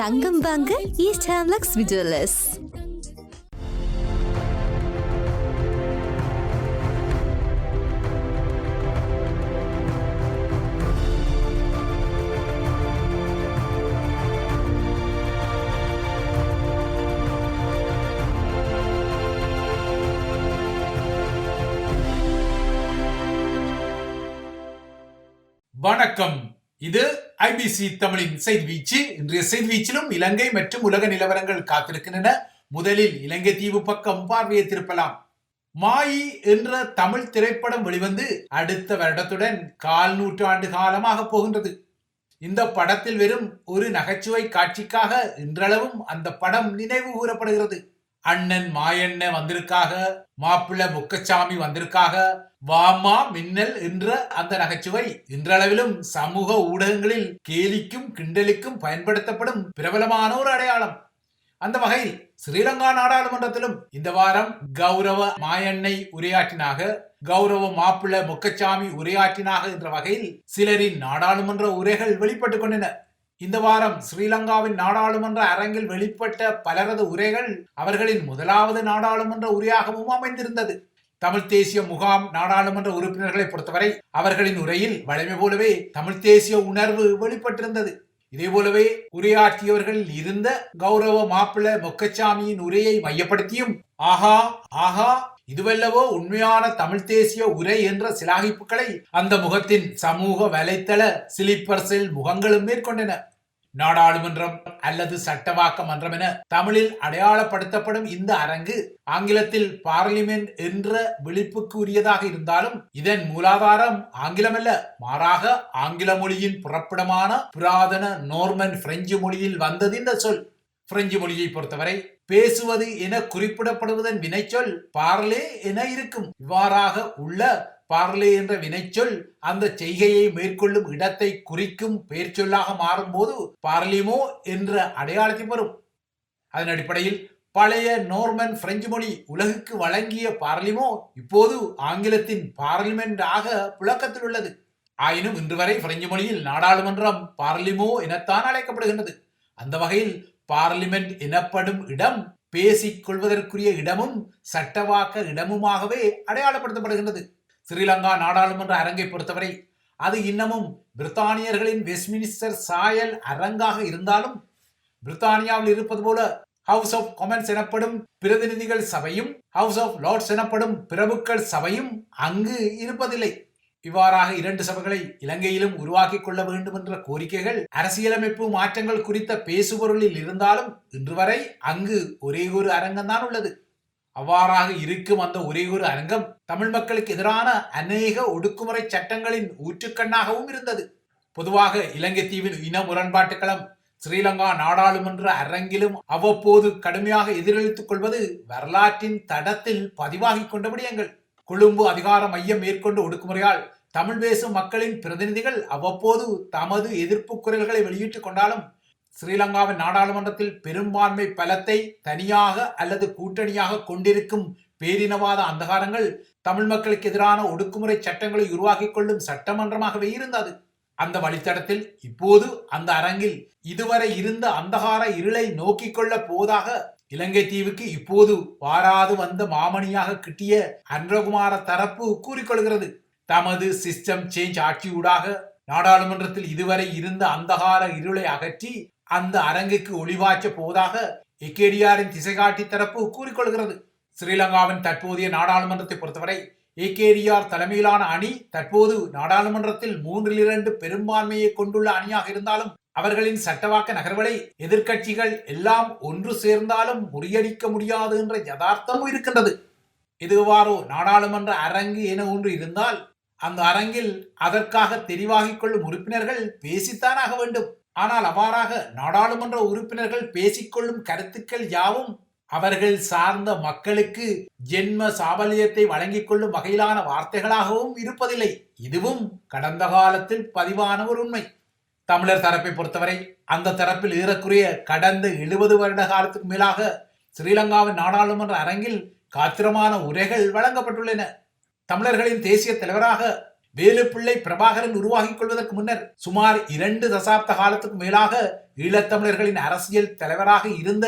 தங்கம் வாங்க ஈஸ்ட் ஹேம்லக்ஸ் விஜுவலர்ஸ். வணக்கம். இது ஐபிசி தமிழின் செய்தி வீச்சு. இன்றைய செய்தி வீச்சிலும் இலங்கை மற்றும் உலக நிலவரங்கள் காத்திருக்கின்றன. முதலில் இலங்கை தீவு பக்கம் பார்வையை திருப்பலாம். மாயி என்ற தமிழ் திரைப்படம் வெளிவந்து அடுத்த வருடத்துடன் 1/4 நூற்றாண்டு காலமாக போகின்றது. இந்த படத்தில் வெறும் ஒரு நகைச்சுவை காட்சிக்காக இன்றளவும் அந்த படம் நினைவு கூறப்படுகிறது. அண்ணன் மாயண்ண வந்திருக்காக, மாப்பிள்ள முக்கச்சாமி வந்திருக்காக, வாமா மின்னல் என்ற அந்த நகைச்சுவை இன்றளவிலும் சமூக ஊடகங்களில் கேலிக்கும் கிண்டலுக்கும் பயன்படுத்தப்படும் பிரபலமான ஒரு அடையாளம். அந்த வகையில் ஸ்ரீலங்கா நாடாளுமன்றத்திலும் இந்த வாரம் கௌரவ மாயண்ணை உரையாற்றினாக, கௌரவ மாப்பிள்ள முக்கச்சாமி உரையாற்றினாக என்ற வகையில் சிலரின் நாடாளுமன்ற உரைகள் வெளிப்பட்டுக் கொண்டன. இந்த வாரம் ஸ்ரீலங்காவின் நாடாளுமன்ற அரங்கில் வெளிப்பட்ட பலரது உரைகள் அவர்களின் முதலாவது நாடாளுமன்ற உரையாகவும் அமைந்திருந்தது. தமிழ் தேசிய முகாம் நாடாளுமன்ற உறுப்பினர்களை பொறுத்தவரை அவர்களின் உரையில் வழமை போலவே தமிழ் தேசிய உணர்வு வெளிப்பட்டிருந்தது. இதே போலவே உரையாற்றியவர்களில் இருந்த கௌரவ மாப்பிள்ள மொக்கச்சாமியின் உரையை மையப்படுத்தியும் ஆஹா ஆஹா இதுவல்லவோ உண்மையான தமிழ் தேசிய உரை என்ற சிலாகிப்புகளை அந்த முகத்தின் சமூக வலைத்தள ஸ்லீப்பர் செல் முகங்களும் மேற்கொண்டன. நாடாளுமன்றம் அல்லது சட்டவாக்க மன்றம் என தமிழில் அடையாளப்படுத்தப்படும் இந்த அரங்கு ஆங்கிலத்தில் பார்லிமெண்ட் என்ற விழிப்புக்கு உரியதாக இருந்தாலும் இதன் மூலாதாரம் ஆங்கிலமல்ல, மாறாக ஆங்கில மொழியின் புறப்படமான புராதன நோர்மன் பிரெஞ்சு மொழியில் வந்தது இந்த சொல். பிரெஞ்சு மொழியை பொறுத்தவரை பேசுவது என குறிப்பிடப்படுவதன் வினைச்சொல் பார்லே என இருக்கும். இவ்வாறாக உள்ள பார்லே என்ற வினைச்சொல் அந்த செய்கையை மேற்கொள்ளும் இடத்தை குறிக்கும் பெயர் சொல்லாக மாறும் போது பார்லிமோ என்ற அடையாளத்தை பெறும். அதன் அடிப்படையில் பழைய நோர்மன் பிரெஞ்சு மொழி உலகுக்கு வழங்கிய பார்லிமோ இப்போது ஆங்கிலத்தின் பார்லிமெண்ட் ஆக புழக்கத்தில் உள்ளது. ஆயினும் இன்று வரை பிரெஞ்சு மொழியில் நாடாளுமன்றம் பார்லிமோ எனத்தான் அழைக்கப்படுகின்றது. அந்த வகையில் பார்லிமெண்ட் எனப்படும் இடம் பேசிக் கொள்வதற்குரிய இடமும் சட்டவாக்க இடமுமாகவே அடையாளப்படுத்தப்படுகின்றது. ஸ்ரீலங்கா நாடாளுமன்ற அரங்கை பொறுத்தவரை அது இன்னமும் பிரித்தானியர்களின் வெஸ்ட்மினிஸ்டர் சாயல் அரங்காக இருந்தாலும் பிரித்தானியாவில் இருப்பது போல ஹவுஸ் ஆஃப் காமன்ஸ் எனப்படும் பிரதிநிதிகள் சபையும் ஹவுஸ் ஆஃப் லார்ட்ஸ் எனப்படும் பிரபுக்கள் சபையும் அங்கு இருப்பதில்லை. இவ்வாறாக 2 சபைகளை இலங்கையிலும் உருவாக்கி கொள்ள வேண்டும் என்ற கோரிக்கைகள் அரசியலமைப்பு மாற்றங்கள் குறித்த பேசுபொருளில் இருந்தாலும் இன்று வரை அங்கு ஒரே ஒரு அரங்கம்தான் உள்ளது. அவ்வாறாக இருக்கும் அந்த ஒரே ஒரு அரங்கம் தமிழ் மக்களுக்கு எதிரான அநேக ஒடுக்குமுறை சட்டங்களின் ஊற்றுக்கண்ணாகவும் இருந்தது. பொதுவாக இலங்கை தீவின் இன முரண்பாட்டு களம் ஸ்ரீலங்கா நாடாளுமன்ற அரங்கிலும் அவ்வப்போது கடுமையாக எதிரொலித்துக் கொள்வது வரலாற்றின் தடத்தில் பதிவாகி கொண்ட விடயங்கள். கொழும்பு அதிகார மையம் மேற்கொண்ட ஒடுக்குமுறையால் தமிழ் பேசும் மக்களின் பிரதிநிதிகள் அவ்வப்போது தமது எதிர்ப்பு குரல்களை வெளியிட்டுக் கொண்டாலும் ஸ்ரீலங்காவின் நாடாளுமன்றத்தில் பெரும்பான்மை பலத்தை தனியாக அல்லது கூட்டணியாக கொண்டிருக்கும் பேரினவாத அந்தகாரங்கள் தமிழ் மக்களுக்கு எதிரான ஒடுக்குமுறை சட்டங்களை உருவாக்கி கொள்ளும் சட்டமன்றமாகவே இருந்தது. அந்த வழித்தடத்தில் இப்போது அந்த அரங்கில் இதுவரை இருந்த அந்தகார இருளை நோக்கிக் கொள்ள போவதாக இலங்கை தீவுக்கு இப்போது வாராது வந்த மாமணியாக கிட்டிய அன்றகுமார தரப்பு கூறிக்கொள்கிறது. தமது சிஸ்டம் சேஞ்ச் ஆட்சியூடாக நாடாளுமன்றத்தில் இதுவரை இருந்த அந்தகார இருளை அகற்றி அந்த அரங்குக்கு ஒளிவாற்ற போவதாக ஏகேடிஆரின் திசைகாட்டி தரப்பு கூறிக்கொள்கிறது. ஸ்ரீலங்காவின் தற்போதைய நாடாளுமன்றத்தை பொறுத்தவரை ஏகேடிஆர் தலைமையிலான அணி தற்போது நாடாளுமன்றத்தில் 3/2 பெரும்பான்மையை கொண்டுள்ள அணியாக இருந்தாலும் அவர்களின் சட்டவாக்க நகர்வுகளை எதிர்கட்சிகள் எல்லாம் ஒன்று சேர்ந்தாலும் முறியடிக்க முடியாது என்ற யதார்த்தமும் இருக்கின்றது. இதுவாரோ நாடாளுமன்ற அரங்கு என ஒன்று இருந்தால் அந்த அரங்கில் அதற்காக தெரிவாகிக் கொள்ளும் உறுப்பினர்கள் பேசித்தான் ஆக வேண்டும். ஆனால் அவ்வாறாக நாடாளுமன்ற உறுப்பினர்கள் பேசிக்கொள்ளும் கருத்துக்கள் யாவும் அவர்கள் சார்ந்த மக்களுக்கு ஜென்ம சாபல்யத்தை வழங்கிக் கொள்ளும் வகையிலான வார்த்தைகளாகவும் இருப்பதில்லை. இதுவும் கடந்த காலத்தில் பதிவான ஒரு உண்மை. தமிழர் தரப்பை பொறுத்தவரை அந்த தரப்பில் ஏறக்குறைய கடந்த 70 வருட காலத்துக்கு மேலாக ஸ்ரீலங்காவின் நாடாளுமன்ற அரங்கில் காத்திரமான உரைகள் வழங்கப்பட்டுள்ளன. தமிழர்களின் தேசிய தலைவராக வேலுப்பிள்ளை பிரபாகரன் உருவாகிக் கொள்வதற்கு முன்னர் சுமார் 2 தசாப்த காலத்துக்கு மேலாக ஈழத்தமிழர்களின் அரசியல் தலைவராக இருந்த